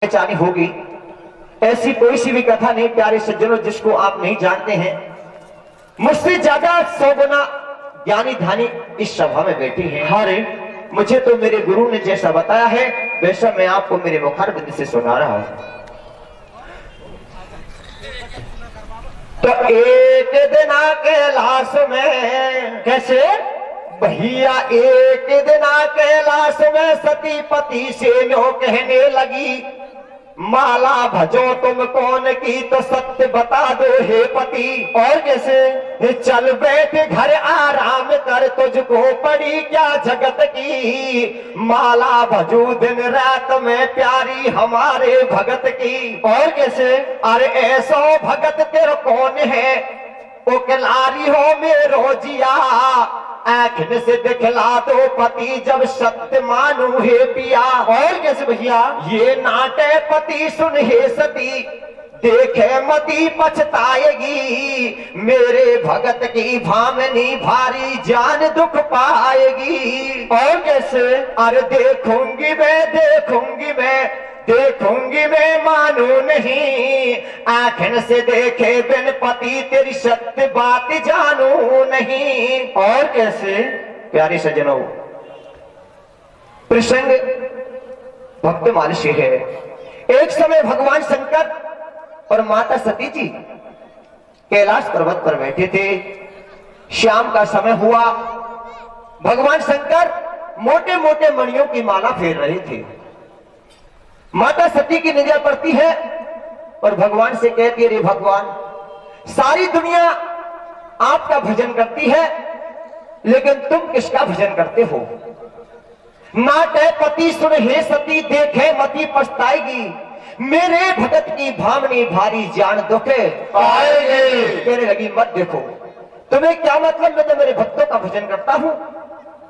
पहचानी होगी। ऐसी कोई सी भी कथा नहीं प्यारे सज्जनों जिसको आप नहीं जानते हैं। मुझसे ज्यादा 100 गुना ज्ञानी ध्यानी इस सभा में बैठे हैं। हरे मुझे तो मेरे गुरु ने जैसा बताया है वैसा मैं आपको मेरे मुखारबिंद से सुना रहा हूं। तो एक दिन कैलाश में कैसे भैया एक दिन कैलाश में सती पति से लो कहने लगी, माला भजो तुम कौन की तो सत्य बता दो हे पति। और कैसे चल बैठ घर आराम कर तुझको पड़ी क्या जगत की, माला भजू दिन रात में प्यारी हमारे भगत की। और कैसे अरे ऐसो भगत तेरे कौन है ओ कलारी हो मेरो जिया, आँखन से दिखला दो पति जब सत्य मानू हे पिया। और कैसे भैया ये नाटे पति सुन हे सती देखे मती पछताएगी, मेरे भगत की भामनी भारी जान दुख पाएगी। और कैसे अरे देखूंगी मैं मानू नहीं, आँखन से देखे बिन पति तेरी सत्य बात जानू नहीं। और कैसे प्यारे सज्जनों प्रसंग भक्तमाल से है। एक समय भगवान शंकर और माता सती जी कैलाश पर्वत पर बैठे थे। शाम का समय हुआ। भगवान शंकर मोटे मोटे मणियों की माला फेर रहे थे। माता सती की नजर पड़ती है और भगवान से कहती है, रे भगवान सारी दुनिया आपका भजन करती है लेकिन तुम किसका भजन करते हो। नाटे पति सुन हे सती देखे मती पछताएगी, मेरे भगत की भामनी भारी जान दुखे पाएगी। कहने लगी मत देखो, तुम्हें क्या मतलब, मैं तो मेरे भक्तों का भजन करता हूं।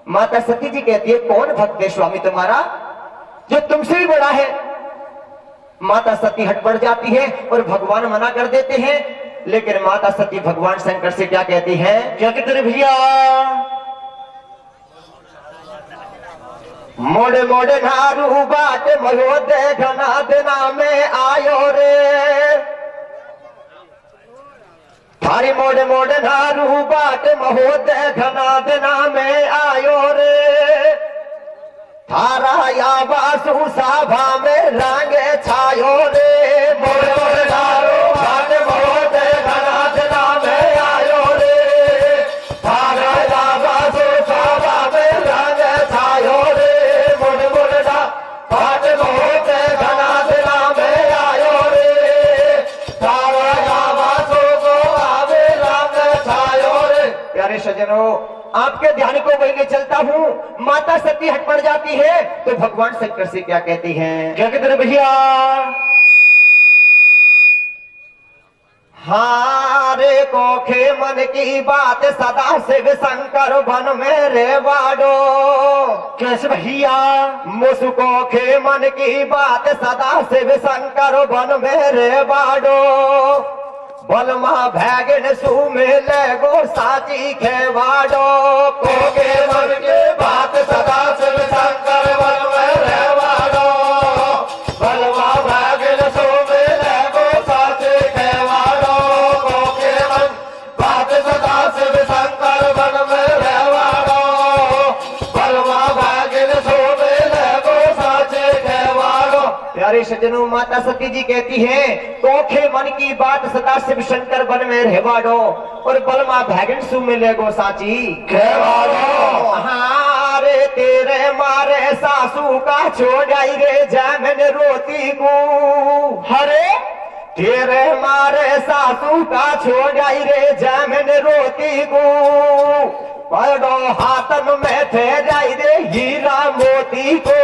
माता सती जी कहती है, कौन भक्त है स्वामी तुम्हारा जो तुमसे भी बड़ा है। माता सती हट पड़ जाती है और भगवान मना कर देते हैं। लेकिन माता सती भगवान शंकर से क्या कहती है, क्या कहते रे भैया, मोड़े मोड़े नारू बाट मयो दे घना देना में आयो रे, थारी मोड़े मोड़े नारू बाट महो दे घना देना में आयो रे, थारा या बासु साभा में रांगे छायो रे, मोड़े मोड़े नारू बाट महो दे घना देना में आयो रे, थारा या बासु साभा में रांगे छायो रे, मोड़े मोड़े बाट महो दे घना देना में आयो रे, थारा या बासु को आवे रांगे छायो रे। प्यारे सज्जनों आपके ध्यान को वही ले चलता हूँ। माता सती हट पड़ जाती है तो भगवान शंकर से क्या कहती हैं, क्या कहते हैं भैया, हारे कोखे मन की बात सदा शिव शंकर बन में रे बाडो। कैसे भैया, मुझको खे मन की बात सदा शिव शंकर बन में रे बाडो, बलमा भैगन सु में लगो साची खेवाडो, कोके मन के बात सदा शिव शंकर बन में रहवाडो, बलमा भैगन सु में लगो साची खेवाडो, कोके मन बात सदा शिव शंकर बन में रहवाडो, बलमा भैगन सु में लगो साची खेवाडो। प्यारे सज्जनों माता सती जी कहती है, कोखे मन की बात सदा शिव शंकर बन में रहवाडो और बलमा भैगन सु में लेगो साची खेवाडो। हारे तेरे मारे सासू का छोड़ाई रे जामन रोती को, हरे तेरे मारे सासू का छोड़ाई रे जामन रोती को, बड़ो हाथन में थे जाई रे हीरा मोती को,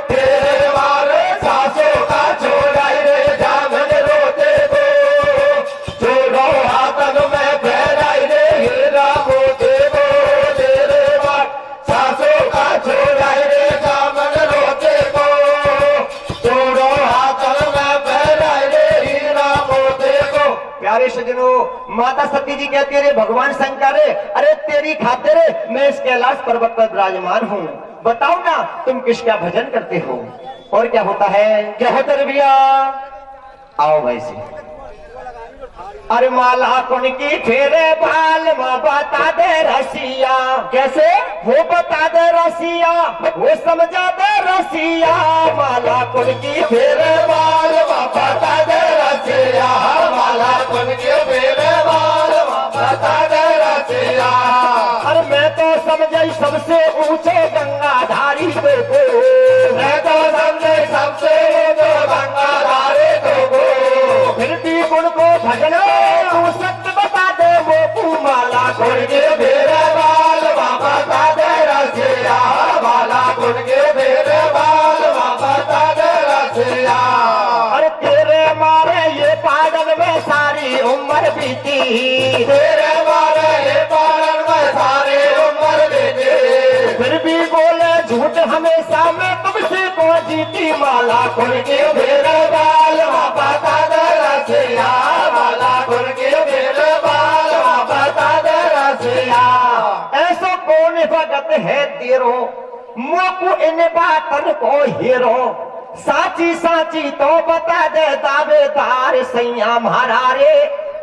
तेरे मारे सासू का छोड़ाई रे जामन रोते को, छोड़ो हाथन में फेराई रे हीरा मोती को, तेरे मारे सासू का छोड़ाई रे जामन रोते को, छोड़ो हाथन में फेराई रे हीरा मोती को। प्यारे सज्जनों माता सती जी कहती है, भगवान शंकर अरे तेरी खातिर मैं इस कैलाश पर्वत पर विराजमान हूँ, बताओ ना तुम किसका भजन करते हो। और क्या होता है? क्या होता रे भैया? आओ वैसे। अरे माला कौन की फेरे बाल में बता दे रसिया। कैसे? वो बता दे रसिया, वो समझा दे रसिया। माला कौन की फेरे बाल में बता दे रसिया। माला कौन की फेरे बाल में बता दे रसिया। अरे मैं तो समझी सबसे ऊंचे गंगाधारी को, मैं तो समझे सबसे ऊंचे गंगाधारी को। फिर भी गुण को भजन सत्य बता दे वो माला गुण के मेरे बाल बता दे रसिया। माला गुण के मेरे बाल बता दे रसिया। अरे तेरे मारे ये पागल में सारी उम्र बीती। तेरे मारे ये पागल में सारी उम्र बीती। फिर भी बोले झूठ हमेशा मैं तुमसे को जीती। माला गुण के मेरे बाल बता दे रसिया। माला गुण के मेरे बाल बता दे रसिया। ऐसो कौन भगत है तेरो, मोकू इन बातन को हीरो। साची साची तो बता दे दावेदार सैया म्हारा रे।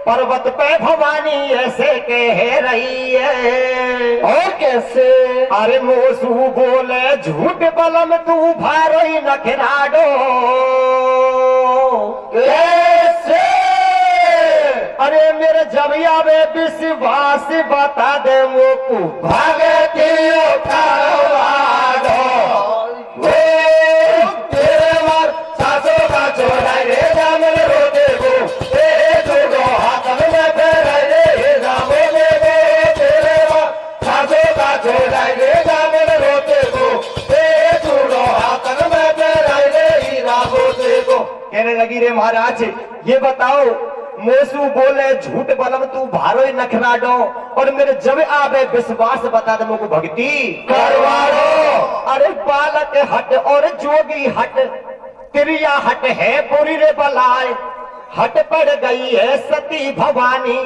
पर्वत पे भवानी ऐसे कह रही है। और कैसे? अरे मोसू बोले झूठ बलम तू भारो ही नखराडो। कैसे? अरे मेरे जबिया में विश्वास बता दे मोकू भागती उठावाडो। तेरे मार सासो का छोड़ा रे जामल रोते को। छोड़ो हाथ में फेरा रे जामो ले। तेरे मार सासो का छोड़ा रे जामल रोते को। छोड़ो हाथ में फेरा रे जामो को। कहने लगी रे महाराज ये बताओ, मोसू बोले झूठ बलम तू भारो ही नखराडो। और मेरे जब आवे विश्वास बता दे मुझको भक्ति करवाड़ो। अरे बालक हट और जोगी हट, क्रिया हट है पूरी रे बलाय। हट पड़ गई है सती भवानी,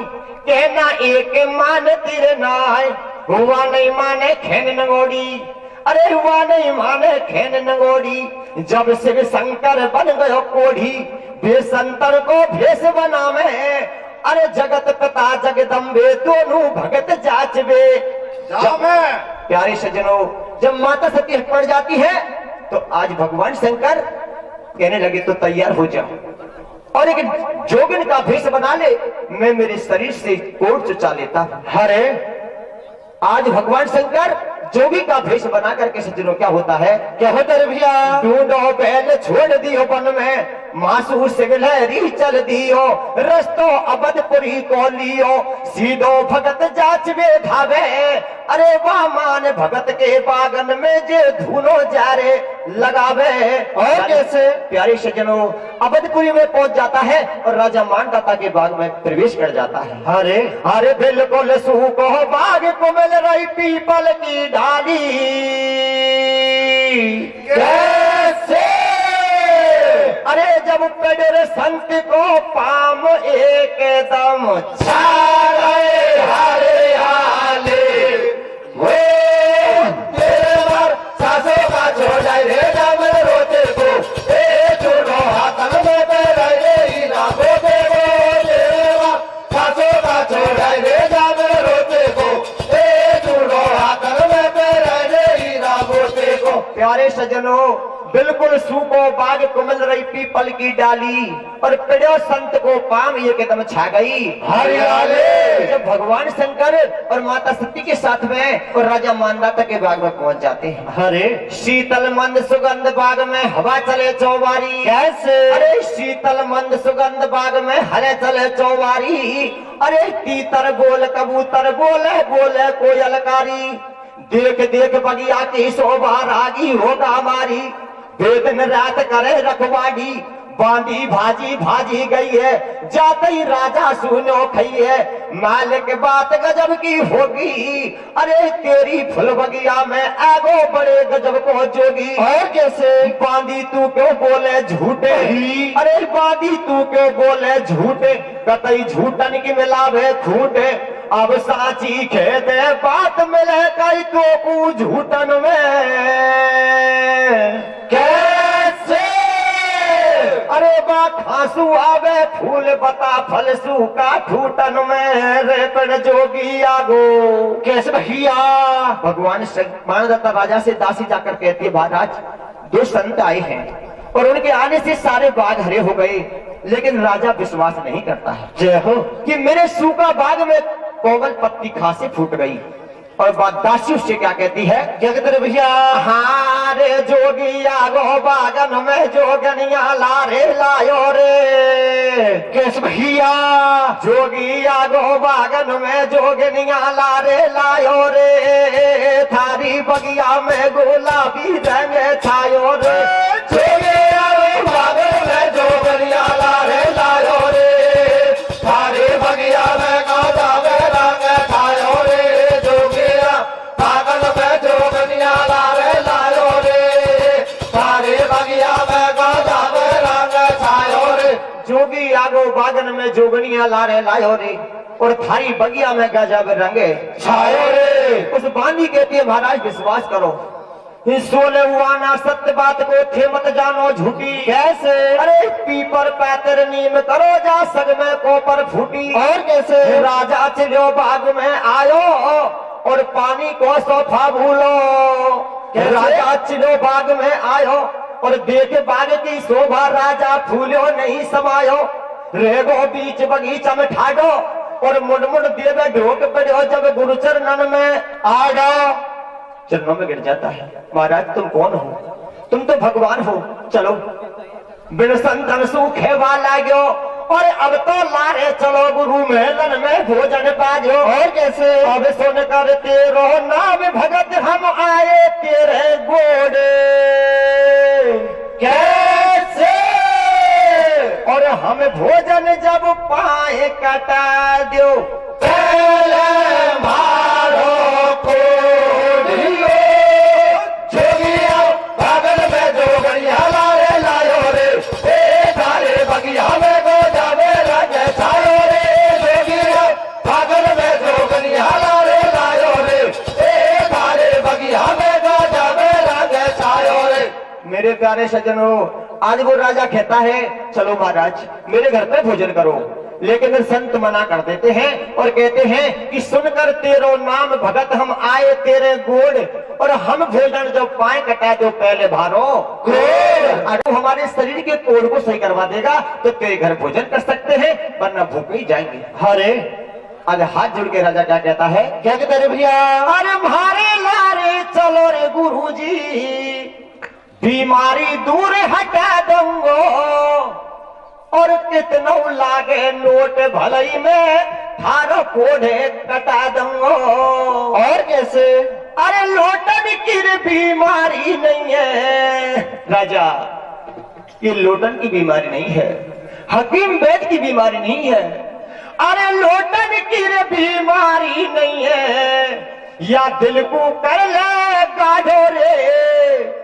कहना एक मान तिर नाय। हुआ नहीं माने खेन नंगोड़ी, अरे हुआ नहीं माने खेन नंगोड़ी। जब शिव शंकर बन गयो कोढ़ी, बेसंतर को भेष बनावे। अरे जगत पिता जगदम्बे दोनों भगत जाचबे। प्यारे सज्जनों, जब माता सती हट पड़ जाती है तो आज भगवान शंकर कहने लगे तो तैयार हो जाओ और एक जोगिन का भेष बना ले, मैं मेरे शरीर से कोढ़ चुचा लेता। अरे आज भगवान शंकर जोगी का भेष बना करके सज्जनों क्या होता है? क्या होता रे भैया? ढूंढो बैल छोड़ दियो वन में, मासू सिगलहरी चल दियो। रस्तो अबदपुरी को लियो, सीधो भगत जाचवे धावे। अरे वाह मान भगत के बागन में जे धुनो जारे लगावे। और कैसे? प्यारे सज्जनों, अबदपुरी में पहुंच जाता है और राजा मानदाता के बाग में प्रवेश कर जाता है। अरे अरे बिल्कुल सूखो बाग को मिल रही पीपल की डाली। कैसे? अरे जब पेड़ संत को पाम एकदम छा गए हरियाली। वो तेरे मार सासों का छोड़ा रे जामल रोते को। छोड़ो हाथ में तेरा ये राबो देखो। तेरे मार सासों का छोड़ा रे जामल रोते को। छोड़ो हाथ में तेरा ये राबो देखो। प्यारे सज्जनों, बिल्कुल सूखो बाग को मिल रही पीपल की डाली और पेड़ो संत को पाम ये कदम छा गई हरियाली। जब भगवान शंकर और माता सती के साथ में और राजा मानदाता के बाग में पहुंच जाते हैं। अरे शीतल मंद सुगंध बाग में हवा चले चौबारी। कैसे? अरे शीतल मंद सुगंध बाग में हले चले चौबारी। अरे तीतर बोल कबूतर बोले बोले कोयलकारी। देख देख बगिया की शोभा रागी होगा हमारी। बेदन रात करे रखवाड़ी, बांधी भाजी भाजी गई है। जाते ही राजा सुनो खई है, मालिक बात गजब की होगी। अरे तेरी फुल बगिया में आगो बड़े गजब को जोगी। और कैसे? बांधी तू क्यों बोले झूठे ही? अरे बांधी तू क्यों बोले झूठे? कतई झूठन की मिलावे खूटे। अब साची खेदे बात मिले कई तो कु झूठन में। कैसे? अरे बात आंसू आवे फूल बता फल सूखा ठूटन में रे पेड़ जोगी आगो। कैसे भैया? भगवान मानदत्ता राजा से दासी जाकर कहती है, महाराज दो संत आए हैं और उनके आने से सारे बाग हरे हो गए, लेकिन राजा विश्वास नहीं करता है जय हो। कि मेरे सूखा बाग में कोमल पत्ती खासे फूट गई। और बात दासी उससे क्या कहती है? क्या कहते रे भैया? हाँ रे जोगी आगो बागन में जोगनिया लारे लायो रे। कैसे भैया? जोगी आगो बागन में जोगनिया लारे लायो रे। थारी बगिया में गुलाबी रंग छायो रे। जोगी आगो बागन में जोगनिया लारे लायो रे। थारी बगिया में गुलाबी रंग छायो रे। जोगी आगो बागन में जोगनिया लारे लायो रे और थारी बगिया में गजब रंगे छायो रे। उस बांदी कहती है, महाराज विश्वास करो, सोले हुआ ना सत्य बात को थे मत जानो झूठी। कैसे? अरे पीपर पैतर नीम करो जा सग में कोपर फूटी। और कैसे? राजा चलो बाग में आयो और पानी को सोफा भूलो। राजा चलो बाग में आयो और देख बाग की शोभा राजा फूलो नहीं समायो। रेगो बीच बगीचा में ठाडो और मुड़मुड़ देवे ढोक पड़ो जब गुरुचरणन में आडो। चरणों में गिर जाता है, महाराज तुम कौन हो? तुम तो भगवान हो। चलो बिन संतन सूखे वाला गयो और अब तो लारे चलो गुरु मेलन में भोजन पाजो। और कैसे? अब सुन कर तेरो नाम भगत हम आए तेरे गोड़े। कैसे? और हम भोजन जब पाए कटा दो पहले मारो को मेरे प्यारे सज्जनों, आज वो राजा कहता है चलो महाराज मेरे घर पे भोजन करो, लेकिन संत मना कर देते हैं और कहते हैं कि सुनकर तेरो नाम भगत हम आए तेरे गोड़ और हम भोजन जब पाए कटा दो पहले भारो कोड़। अगर हमारे शरीर के कोड़ को सही करवा देगा तो तेरे घर भोजन कर सकते हैं, वरना भूखे ही जाएंगे। अरे आज हाथ जोड़ के राजा क्या कहता है? क्या कहते रे भैया? अरे मारे लारे चलो रे गुरुजी, बीमारी दूर हटा दूंगो और कितनो लागे नोट भलई में थारो कोढ़े कटा दूंगो। और कैसे? अरे लोटन की बीमारी नहीं है राजा, ये लोटन की बीमारी नहीं है, हकीम वैद की बीमारी नहीं है। अरे लोटन की बीमारी नहीं है, या दिल को कर ले गाढ़ो रे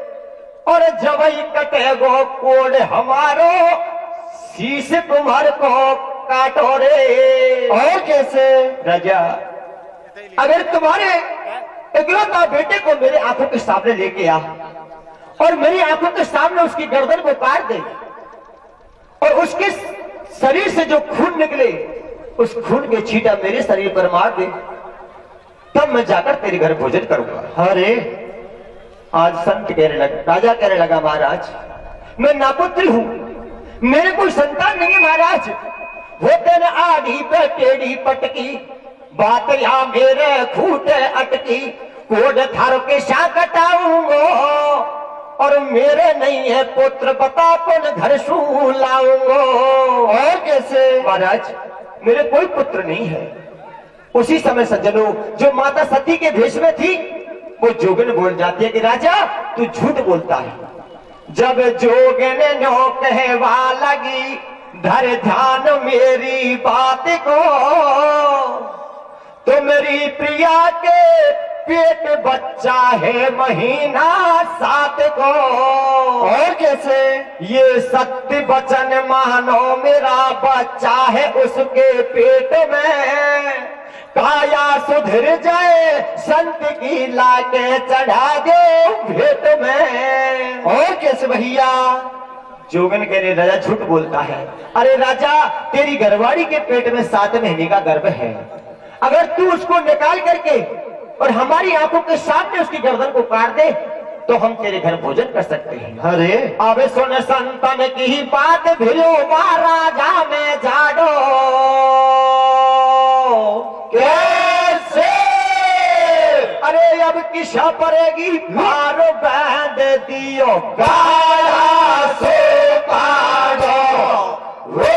और जबई कटेगो कोड हमारो शीश तुम्हारे को काटो रे। और कैसे? राजा अगर तुम्हारे इकलौता बेटे को मेरे आंखों के सामने लेके आ और मेरी आंखों के सामने उसकी गर्दन को काट दे और उसके शरीर से जो खून निकले उस खून के छींटा मेरे शरीर पर मार दे, तब मैं जाकर तेरे घर भोजन करूंगा। अरे आज संत कहने लगा, राजा कहने लगा, महाराज मैं नापुत्र हूं, मेरे कोई संतान नहीं है महाराज। होते न आड़ी पे टेढ़ी पटकी बात या मेरे खूटे अटकी, कोड थारो के शा कटाऊंगो और मेरे नहीं है पुत्र बता पुन घर सू लाऊंगो। और कैसे? महाराज मेरे कोई पुत्र नहीं है। उसी समय सज्जनों जो माता सती के भेष में थी वो जोगन बोल जाती है कि राजा तू झूठ बोलता है। जब जोगन नो कहवा लगी धर ध्यान मेरी बात को, तो मेरी प्रिया के पेट बच्चा है महीना 7 को। और कैसे? ये सत्य वचन मानो मेरा बच्चा है उसके पेट में, काया सुधर जाए संत की लाके चढ़ा दो भेंट में। और कैसे भैया? जोगन कह रहे राजा झूठ बोलता है। अरे राजा, तेरी घरवाड़ी के पेट में 7 महीने का गर्भ है। अगर तू उसको निकाल करके और हमारी आंखों के सामने उसकी गर्दन को काट दे तो हम तेरे घर भोजन कर सकते हैं। अरे अब सुन संतन की बात, भिलो राजा में जाडो। कैसे? अरे अब किसा पड़ेगी मारो बांध दियो गाया से पागो, वो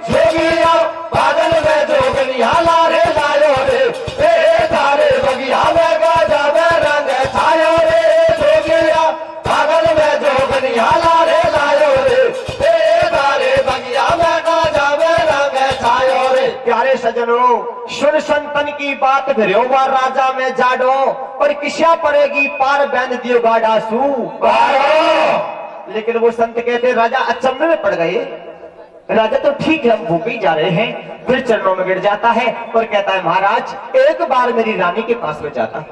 जोगिया बादल में जोगनिया लारे लायो रे, ए तारे बगिया में गाजा में रंग छायो रे, जोगिया बादल में जोगनिया लारे लायो रे, ए तारे बगिया में गाजा में रंग छायो रे। प्यारे सजनों, सुन संतन की बात, भिरोवा राजा में जाडो। और किसा पड़ेगी पार बांध दियो गाडासू। लेकिन वो संत कहते राजा अचंभे में पड़ गए। राजा तो ठीक है, हम भूखे ही जा रहे हैं। फिर चरणों में गिर जाता है और कहता है महाराज, एक बार मेरी रानी के पास में जाता।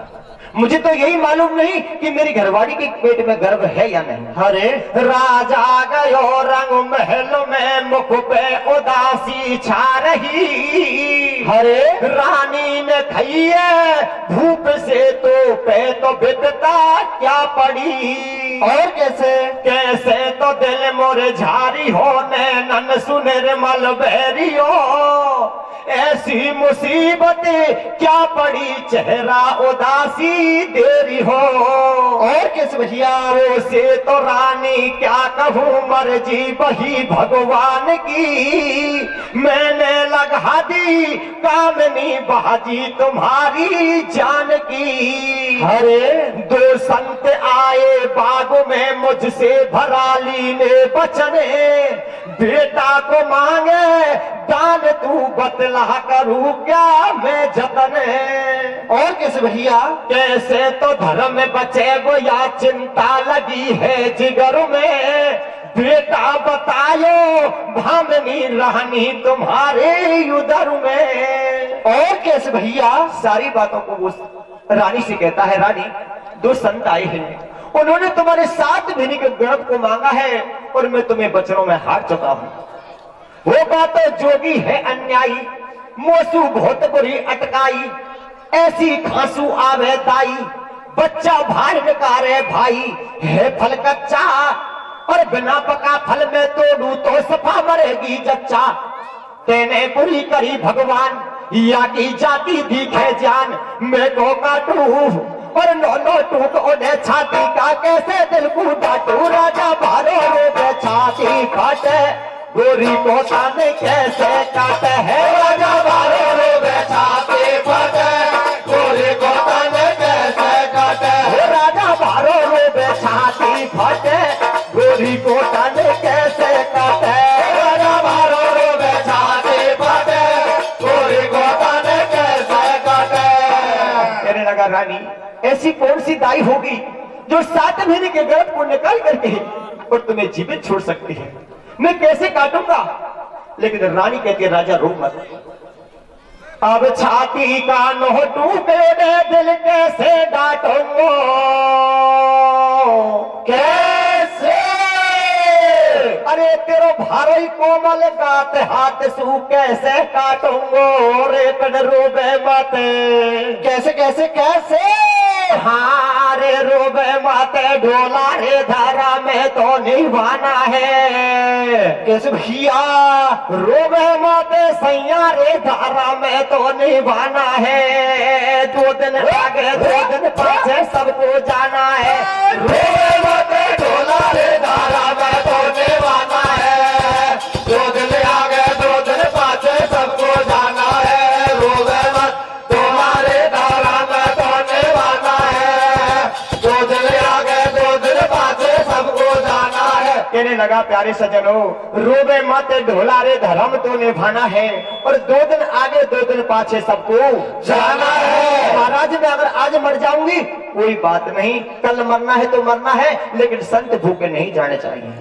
मुझे तो यही मालूम नहीं कि मेरी घरवाड़ी के पेट में गर्भ है या नहीं। अरे राजा गयो रंग महल में, मुख पे उदासी छा रही। अरे रानी ने खाइए भूख से तो पे तो बिकता क्या पड़ी। और कैसे? कैसे तो दिल मोर झारी हो, नैनन सुनर मलबेरी हो। ऐसी मुसीबत क्या पड़ी, चेहरा उदासी देरी हो। और कैसे भैया? से तो रानी क्या कहूँ, मर्जी वही भगवान की। मैंने लगा दी कामनी बाजी तुम्हारी जान की। अरे 2 संत आए बाग में, मुझसे भराली ने बचने। बेटा को मांगे दान, तू बतला करूं क्या मैं जतने। और कैसे भैया? कैसे तो धर्म में बचे वो या चिंता लगी है जिगर में। बेटा बतायो भामनी रहनी तुम्हारे उदर में। और कैसे भैया? सारी बातों को वो रानी से कहता है, रानी 2 संत आए हैं, उन्होंने तुम्हारे 7 महीने के गर्भ को मांगा है और मैं तुम्हें बचनों में हार चुका हूं। वो बात जोगी है अन्यायी, मोसू बहुत बुरी अटकाई। ऐसी खांसू आवे दाई, बच्चा भार निकारे भाई। है फल कच्चा और बिना पका फल में तोड़ू तो सफा मरेगी जच्चा। तेने बुरी करी भगवान, या की जाति दिखे जान। मैं को काटू और नो टूट उन्हें छाती का, कैसे दिल को डाटू। राजा भारो रो छाती फाटे, गोरी को ताने कैसे काटे है। राजा भारो रो छाती फाटे, गोरी को ताने कैसे काटे। राजा भारो रो छाती फाटे, गोरी को ताने कैसे काटे। राजा भारो रो छाती फाटे, गोरी को ताने कैसे काटे। कहने लगा रानी, ऐसी कौन सी दाई होगी जो 7 महीने के गर्भ को निकाल करके और तुम्हें जीवित छोड़ सकती है। मैं कैसे काटूंगा। लेकिन रानी कहती है राजा रो मत। अब छाती का नोह टूटे दिल कैसे डांटूंगा। कैसे? अरे तेरो भारोई कोमल गात हाथ सू कैसे काटूंगो। रे कन रोबे माते, कैसे कैसे कैसे? हाँ रे रोबे माते, ढोला रे धारा में तो निभाना है। कैसे भैया? रोबे माते सैया रे धारा में तो निभाना है। 2 दिन आगे 2 दिन पाछे सबको जाना है। रोबे माते ढोला रे धारा में तो निभाना है। 2 दिन आगे 2 दिन पाछे सबको जाना है। रोबे मत ढोला रे धारा में तो निभाना है। 2 दिन आगे 2 दिन पाछे सबको जाना है। कहने लगा प्यारे सजनों, रोबे मत ढोला रे धर्म तो निभाना है और 2 दिन आगे 2 दिन पाछे सबको जाना है। महाराज मैं अगर आज मर जाऊंगी कोई बात नहीं, कल मरना है तो मरना है, लेकिन संत भूखे नहीं जाने चाहिए।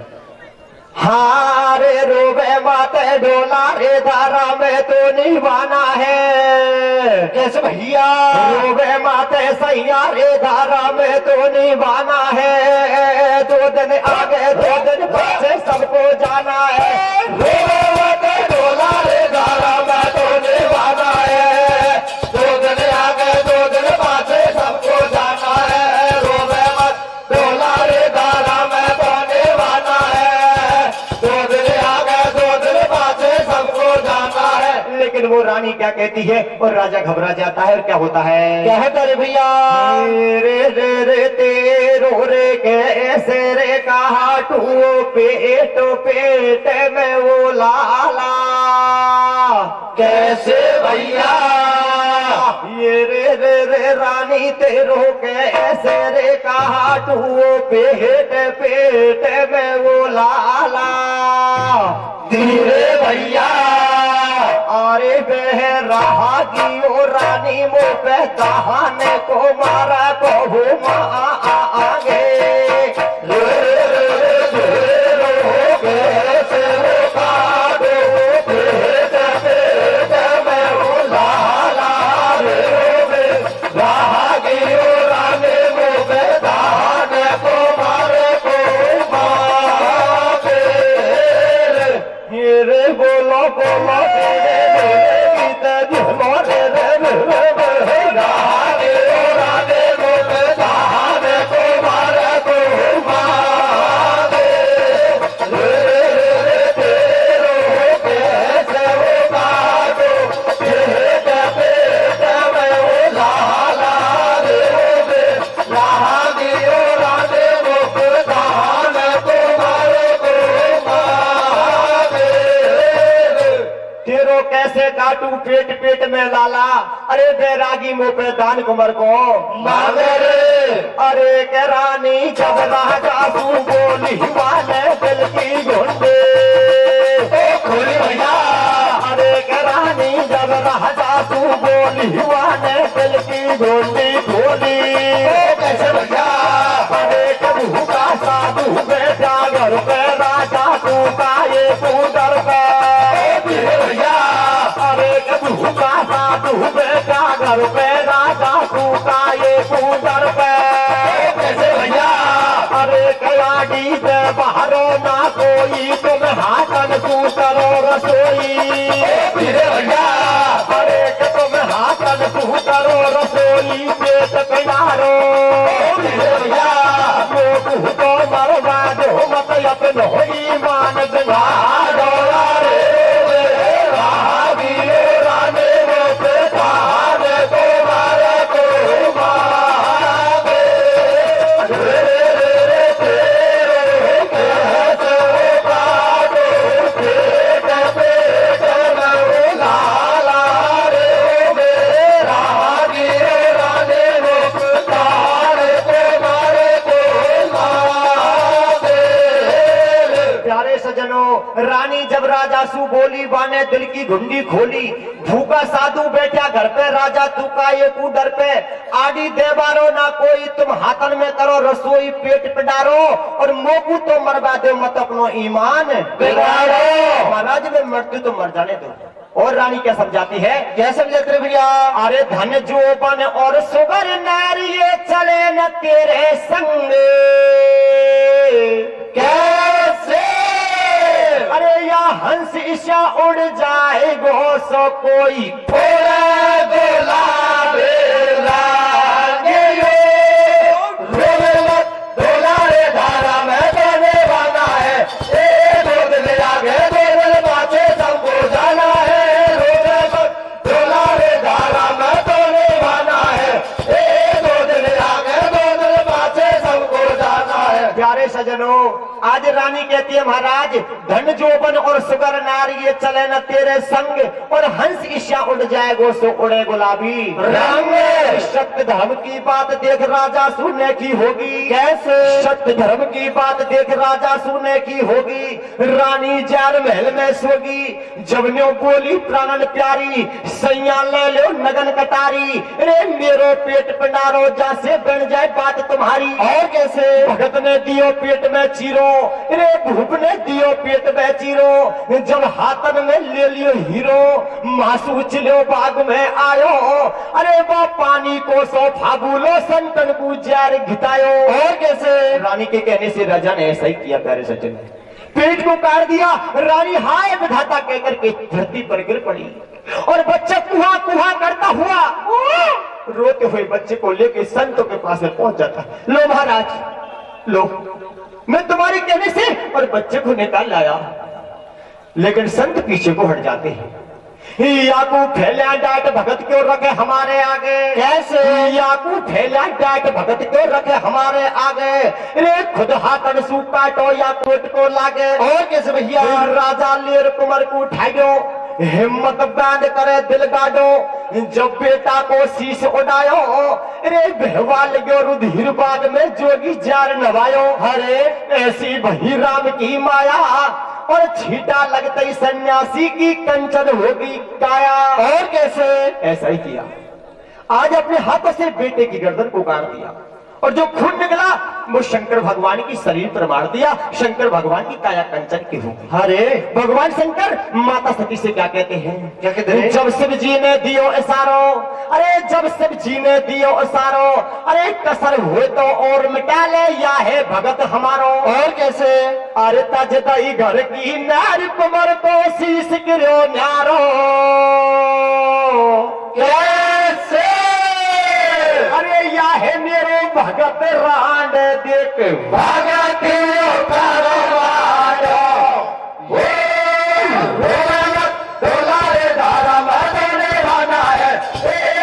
हाँ रे रोबे माते ढोला रे धारा में तो निभाना है। कैसे भैया? रोबे माते सैया रे धारा में तो निभाना है। 2 दिन आगे 2 दिन पीछे सबको जाना है। रोवे मत डोला रे धारा में तो निभाना है। 2 दिन आगे 2 दिन पाछे सबको जाना है। रोवे मत डोला रे धारा में तो निभाना है। 2 दिन आगे 2 दिन पाछे सबको जाना है। लेकिन वो रानी क्या कहती है और राजा घबरा जाता है और क्या होता है? क्या है तेरे भैया? रे रे रे तेरो रे कैसे रे कहा टू पेट पेट में वो लाला कैसे भैया? ये रे रे रे रानी तेरो कैसे रे कहा टू पेट पेट में वो लाला धीरे भैया। अरे बह रहा की ओ रानी मुँह पे दहाने को मारा कहू आगे बोलो बोलो कैसे काटू पेट पेट में लाला। अरे बैरागी मुँह पे दान कुमर को मारे रे। अरे के रानी जब राजा तू बोली वाले दिल की घुंडे खोली भैया। अरे के रानी जब राजा तू बोली वाले दिल की घुंडी खोली कैसे भैया? अरे कबू का साधु बेटा घर पे राजा तू का ये तू डर पे भैया। अरे कबू का साधु बेटा घर पे राजा तू का ये तू डर पे कैसे भैया? अरे कलाडी से बाहरो ना कोई तुम हाथन तू करो रसोई भैया। अरे तुम हाथन तू करो रसोई पेट पिलारो भैया। लोग तो मरवा दो मत अपनो ईमान दिलारो रानी जब राजा सू बोली बाने दिल की घुंडी खोली भूखा साधु बैठा घर पे राजा तू का ये डर पे आड़ी देवारो ना कोई तुम हाथन में करो रसोई पेट पिडारो और मोकू तो मरवा दो मत अपनो ईमान बिगाड़ो। महाराज में मृत्यु तो मर जाने दो। और रानी क्या समझाती है? क्या समझाते रे भैया? अरे धन जो बन और सुगर नारी ये चले न तेरे संग कैसे? अरे या हंस ईशा उड़ जाए गो सो कोई थोड़ा गोला बेला डोला रे धारा में जाने वाला है। 2 दिन आगे 2 दिन पाछे सबको जाना है। डोला रे धारा में जाने वाला है। 2 दिन आगे 2 दिन पाछे सबको जाना है। प्यारे सजनों आज रानी कहती है महाराज धन जोबन और सुगर नारी ये चले न तेरे संग और हंस ईशा उड़ जाए गो सो उड़े गुलाबी रंग। सत्य धर्म की बात देख राजा सुनने की होगी। कैसे? सत्य धर्म की बात देख राजा सुनने की होगी। रानी जार महल में सोगी जब न्यो बोली प्राणन प्यारी सैया ले लो नगन कटारी। रे मेरो पेट पंडारो जैसे बन जाए बात तुम्हारी। और कैसे? भगत ने दियो पेट में चीरो रे भूप ने दियो पेट में में चीरो, जब हाथन में ले लियो हीरो, मासू चिलो बाग में आयो, अरे वो पानी को सो फाबूलो संतन को जार घितायो। और कैसे? रानी के कहने से राजा ने ऐसा ही किया प्यारे सज्जन, पेट को काट दिया। रानी हाय विधाता कहकर के धरती पर गिर पड़ी और बच्चा कुहा कुहा करता हुआ रोते हुए बच्चे को लेकर संतों के पास में पहुंच जाता। लो महाराज, लो, मैं तुम्हारे कहने से और बच्चे को निकाल लाया। लेकिन संत पीछे को हट जाते हैं। याकू फैला डांट भगत क्यों रखे हमारे आगे? कैसे? याकू फैला डांट भगत क्यों रखे हमारे आगे? रे खुद हाथन सू काटो या कोट को लागे। और कैसे भैया? राजा लेर कुमार को उठायो, हिम्मत बांध करे दिल गाड़ो, जब बेटा को शीश उड़ायो, रे बहवा लगो रुधिर बाग में जोगी जार नवायो। अरे ऐसी वही राम की माया और छीटा लगते ही सन्यासी की कंचन होगी काया। और कैसे? ऐसा ही किया, आज अपने हाथों से बेटे की गर्दन को काट दिया और जो खून निकला वो शंकर भगवान की शरीर पर मार दिया। शंकर भगवान की काया कंचन की होगी। अरे भगवान शंकर माता सती से क्या कहते हैं? क्या कहते हैं? जब शिव जी ने दियो इशारो, अरे जब शिव जी ने दियो इशारो, अरे कसर हुए तो और मिटा ले या है भगत हमारो। और कैसे? अरे तजदई घर की नार कुमर को शीश गिरो न्यारो। कैसे? अरे या है मेरे भगत रांड देख भगत परवारो, डोला रे धारा मदने वाला है,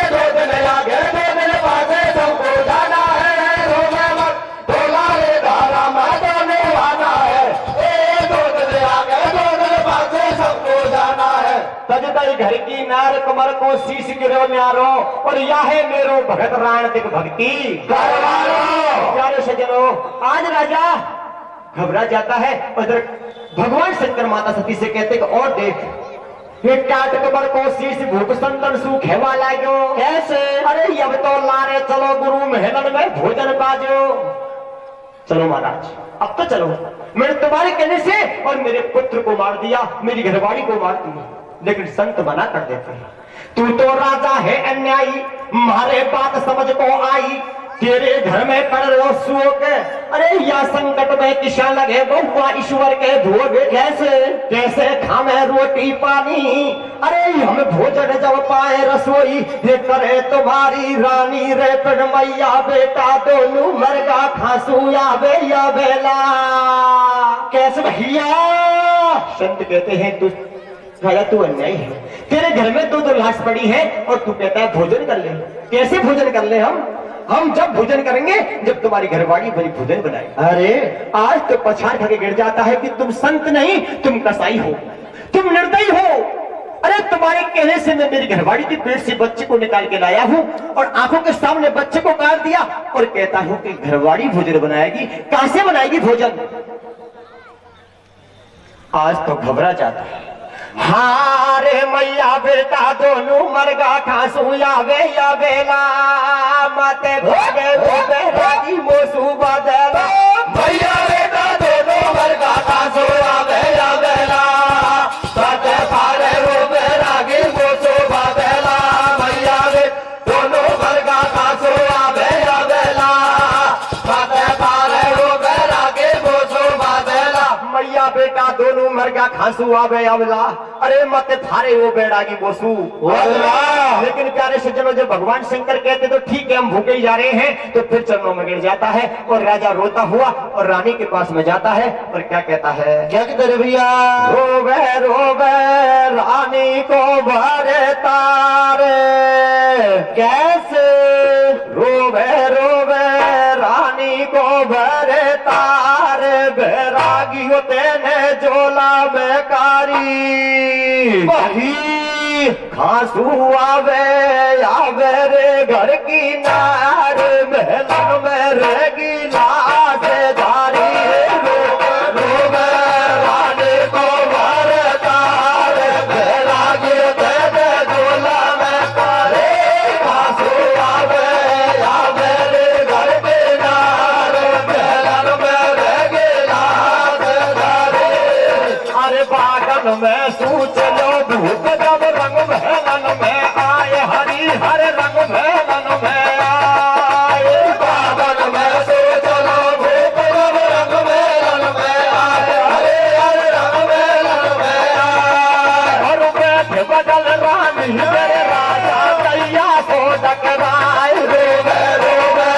दो दिन आगे दो दिन पासे सबको जाना है। डोला रे धारा मदने वाला है, दो दिन आगे दो दिन पासे सबको जाना है। तजदई घर की नार कुमर को शीश गिरो न्यारो और या है मेरो भगत राण दिख भक्ति करवारो। प्यारे सज्जनों, आज राजा घबरा जाता है। उधर भगवान शंकर माता सती से कहते कि और देख, ये काट कबर को शीश भूप संतन सुख है वाला क्यों? कैसे? अरे अब तो लारे चलो गुरु महलन में भोजन बाजो। चलो महाराज, अब तो चलो। मैंने तुम्हारे कहने से और मेरे पुत्र को मार दिया, मेरी घरवाली को मार दिया, लेकिन संत मना कर देते हैं। तू तो राजा है अन्यायी, मारे बात समझ को आई, तेरे घर में कर रो सुख, अरे या संकट में किसान लगे बहुआ ईश्वर के भोग। कैसे? कैसे खामे रोटी पानी, अरे हम भोजन जब पाए रसोई, ये करे तुम्हारी रानी रे पिण मैया बेटा दोनों मरगा खांसू आवे या बेला। कैसे भैया? संत कहते हैं तू राजा तू अन्यायी है, तेरे घर में दो लाश पड़ी है और तू कहता है भोजन कर ले। कैसे भोजन कर ले? हम जब भोजन करेंगे जब तुम्हारी घरवाली बड़ी भोजन बनाए। अरे आज तो पछाड़ खा के गिर जाता है कि तुम संत नहीं, तुम कसाई हो, तुम निर्दयी हो। अरे तुम्हारे कहने से मैं मेरी घरवाली के पेट से बच्चे को निकाल के लाया हूँ और आंखों के सामने बच्चे को काट दिया और कहता हूँ कि घरवाली भोजन बनाएगी। कहां से बनाएगी भोजन? आज तो घबरा जाता है। हाँ रे मैया बेटा दोनों मरगा खांसू आवे या बेला, मते भागे भागे रागी मोसू बदला। भैया बेटा दोनों मरगा खांसू आवे या बेला, सते फारे रोबे रागी मोसू बदला। भैया बे दोनों मरगा खांसू आवे या बेला, सते फारे रोबे रागी मोसू बदला। मैया बेटा दोनों मरगा खांसू आवे अवला, अरे मत थारे वो बेड़ागी बोसू। लेकिन प्यारे सज्जनों, जब भगवान शंकर कहते तो ठीक है हम भूखे ही जा रहे हैं, तो फिर चरणों में गिर जाता है और राजा रोता हुआ और रानी के पास में जाता है और क्या कहता है? क्या कहते रे भैया? रोवे रोवे रानी को भरे तारे। कैसे? रोवे रोवे रानी को भरे तारे, बैरागी होते ने जोला बेकारी। वही खांसू आवे आवे रे घर की नार, महलन में रहेगी लाश धारी। रोवे रानी को भरे तारे, बैरागी तेरे झोला में करे। खांसू आवे आवे रे घर के नार, महलन में रहेगी लाश धारी। अरे में सूच लो भूप जब रंग महलन में आए हरी हर रंग महलन में आए बावन में सूच लो भूप जब रंग महलन में आए हरे हर रंग महलन में आए और बैठ बदल रानी मेरे राजा कैया को टकराए रोवे रोवे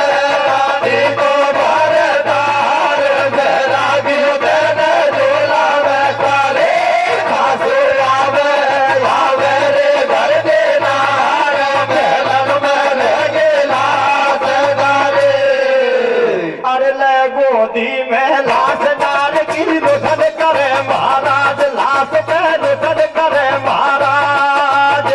रानी को भरदार बैरागी देने झूला में काले खासू आवे आवे रे घर के नार महलन में लगे लाश डाले अरे ले गोदी में लाश डाल की रुदन करे महाराज लाश पे रुदन करे महाराज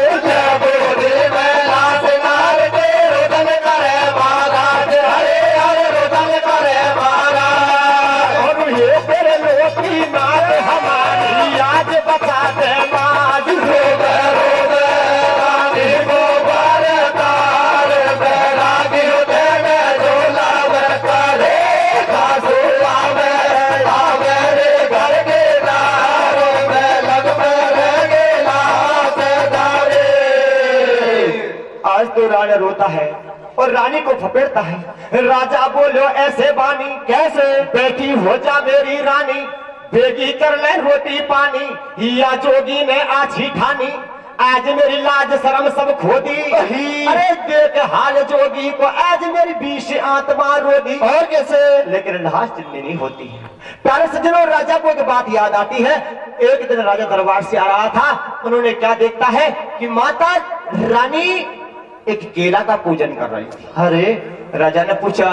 गोदी में लाश डाल के रुदन करे महाराज हरे हरे रुदन करे महाराज और ये तेरे लोकी नाथ हमारी आज बता दे माज रोवे रोवे रानी को भरदार बैरागी देने झूला में काले खासू आवे आवे रे घर के नार महलन में लगे लाश डाले आज तो राजा रोता है और रानी को फपेड़ता है। राजा बोलो ऐसे बानी कैसे बेटी हो जा मेरी रानी बेगी कर ले रोटी पानी या जोगी ने आछी ठानी आज मेरी लाज शर्म सब खो दी अरे देख हाल जोगी को आज मेरी बीच आत्मा रो दी और कैसे लेकिन लाश चिल्ली नहीं होती है। प्यारे सज्जनों राजा को एक बात याद आती है। एक दिन राजा दरबार से आ रहा था, उन्होंने क्या देखता है कि माता रानी एक केला का पूजन कर रही थी। अरे राजा ने पूछा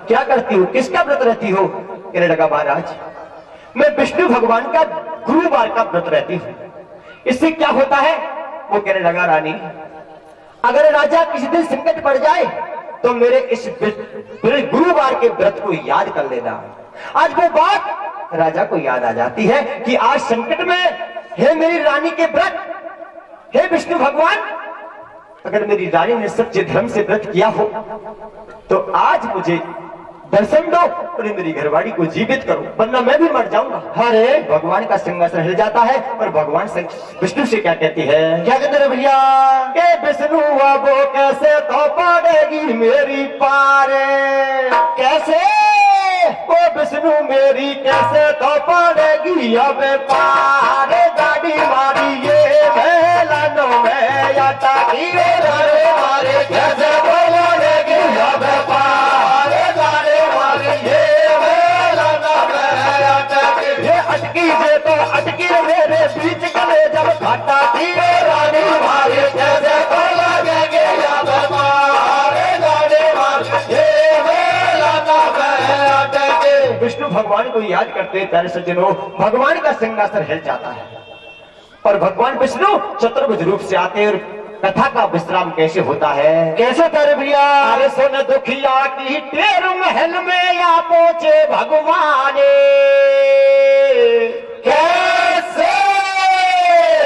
क्या करती हो, किसका व्रत रहती हो? कहने लगा महाराज मैं विष्णु भगवान का गुरुवार का व्रत रहती हूँ। इससे क्या होता है? वो कहने लगा रानी अगर राजा किसी दिन संकट पड़ जाए तो मेरे इस गुरुवार के व्रत को याद कर लेना। आज वो बात राजा को याद आ जाती है कि आज संकट में हे मेरी रानी के व्रत, हे विष्णु भगवान अगर मेरी रानी ने सच्चे धर्म से व्रत किया हो तो आज मुझे दर्शन दो और मेरी घरवाड़ी को जीवित करो, वरना मैं भी मर जाऊंगा। अरे भगवान का सिंहासन हिल जाता है और भगवान विष्णु से क्या कहती है? क्या कहते हैं भैया? के विष्णु अब वो कैसे तो पड़ेगी मेरी पारे, कैसे वो विष्णु मेरी कैसे तो पड़ेगी अब पारे, गाड़ी मारी ये मेलनों में या टाकी मारे कैसे बोलेगी अब पारे गाड़ी मारी ये मेलन में अटकी ये अटकी जे तो अटकी मेरे बीच गले जब घाटा थी रानी मारी कैसे बोलेगी अब पारे गाड़ी मारी ये मेलन में अटकी। विष्णु भगवान को याद करते प्यारे सज्जनों भगवान का सिंहासन हिल जाता है और भगवान विष्णु चतुर्भुज रूप से आते और कथा का विश्राम कैसे होता है? कैसे तेरे भैया? अरे सुन दुखिया की टेर महल में या पहुंचे भगवान कैसे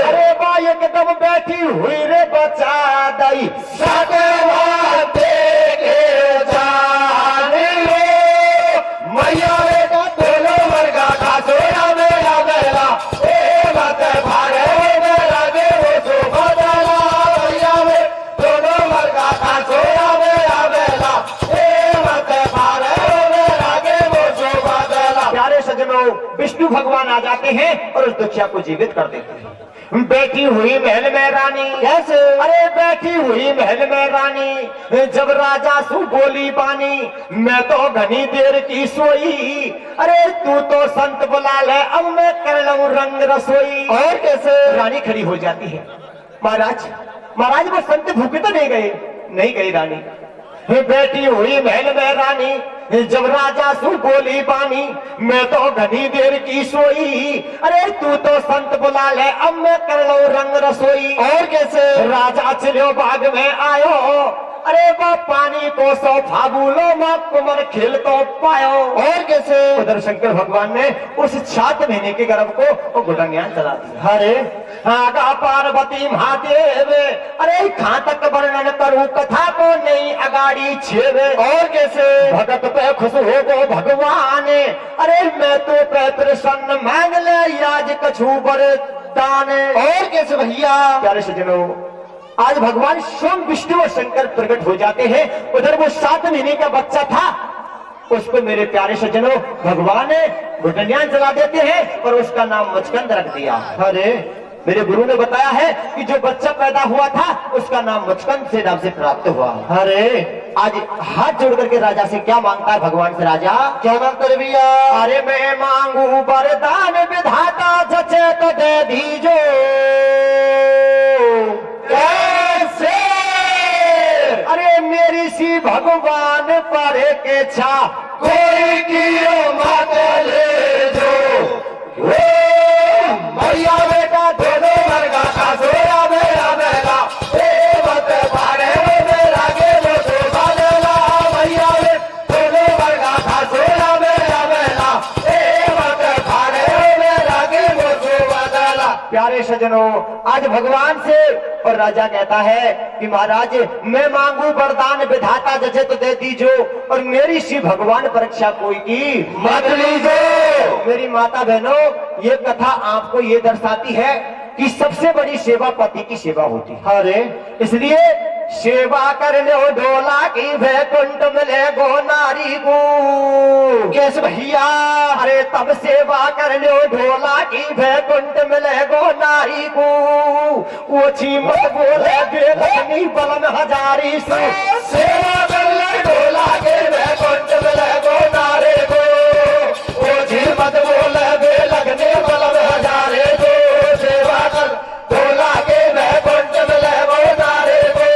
अरे बा एकदम बैठी हुई रे बचा दई सगवा देखे जाने मैया रे का तोलो वर्गा का सोया मेरा बेला ए मत भारे मेरा दे वो सो बदला मैया रे तोलो वर्गा का सोया मेरा बेला ए मत भारे मेरा दे वो सो बदला। प्यारे सज्जनों विष्णु भगवान आ जाते हैं और उस दुखिया को जीवित कर देते हैं। बैठी हुई महल में रानी कैसे? अरे बैठी हुई महल में रानी जब राजा सु बोली बानी मैं तो घनी देर की सोई, अरे तू तो संत बुला ले अब मैं कर लूं रंग रसोई। और कैसे? रानी खड़ी हो जाती है। महाराज महाराज वो संत भूखे तो नहीं गए? नहीं गई रानी। बैठी हुई महल में रानी जब राजा सु बोली बानी मैं तो घनी देर की सोई, अरे तू तो संत बुला ले अब मैं कर लो रंग रसोई। और कैसे? राजा चलो बाग में आयो अरे वो पानी को सो फाबूलो माँ कुमर खेल तो पायो। और कैसे? उधर शंकर भगवान ने उस 7 महीने के गर्भ को वो गुड़ंग्यान चला दिया। अरे आगा पार्वती महादेव अरे कहाँ तक वर्णन करूं कथा को नहीं अगाड़ी छेवे। और कैसे? भगत पे खुश हो गो भगवान अरे मैं तो पे प्रसन्न मांग ले आज कछु बर दान। और कैसे भैया? प्यारे सज्जनों, आज भगवान स्वयं विष्णु और शंकर प्रकट हो जाते हैं। उधर वो 7 महीने का बच्चा था, उसको मेरे प्यारे सज्जनों भगवान घुटनियां चला देते हैं और उसका नाम मुचकंद रख दिया। अरे मेरे गुरु ने बताया है कि जो बच्चा पैदा हुआ था उसका नाम मुचकंद से नाम से प्राप्त हुआ। अरे आज हाथ जोड़ करके राजा से क्या मांगता है भगवान से? राजा क्या मांगता रे भैया? अरे मैं मांगू वरदान विधाता जचे तो दे दीजो। कैसे? अरे मेरी सी भगवान पर के छा कोई कियो माते ले जो। भैया बेटा दोनों वर्गा का सोया मेरा बेटा मत पारे मेरा के वो तो बादला। भैया दोनों वर्गा का सोया मेरा बेटा मत पारे मेरा के वो तो बादला। प्यारे सज्जनों, आज भगवान से और राजा कहता है कि महाराज मैं मांगू वरदान विधाता जैसे तो दे दीजो और मेरी सी भगवान परीक्षा कोई की मत लीजो। मेरी माता बहनों, ये कथा आपको ये दर्शाती है कि सबसे बड़ी सेवा पति की सेवा होती है। अरे इसलिए सेवा कर लो ढोला की वैकुंठ मिले गो नारी को। कैसे भैया? अरे तब सेवा कर लो ढोला की वैकुंठ मिले गो नारी को। वो छी मत बोले बेलक्ष्मी बलम हजारी से सेवा कर ले ढोला के वैकुंठ मिले गो नारी को। वो छी मत बोले बेलक्ष्मी बलम हजारे को। सेवा कर ढोला के वैकुंठ मिले गो नारी को।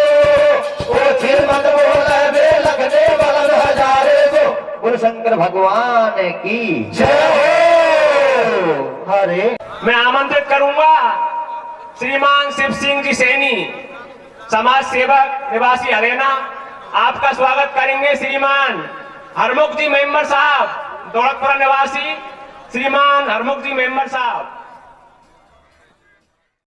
वो छी मत बोले बेलक्ष्मी बलम हजारे को। गुरु शंकर भगवान की जय हो। अरे मैं आमंत्रित करूंगा श्रीमान शिव सिंह जी सैनी, समाज सेवक निवासी हरेना। आपका स्वागत करेंगे श्रीमान हरमुख जी मेंबर साहब, दौलतपुरा निवासी श्रीमान हरमुख जी मेंबर साहब।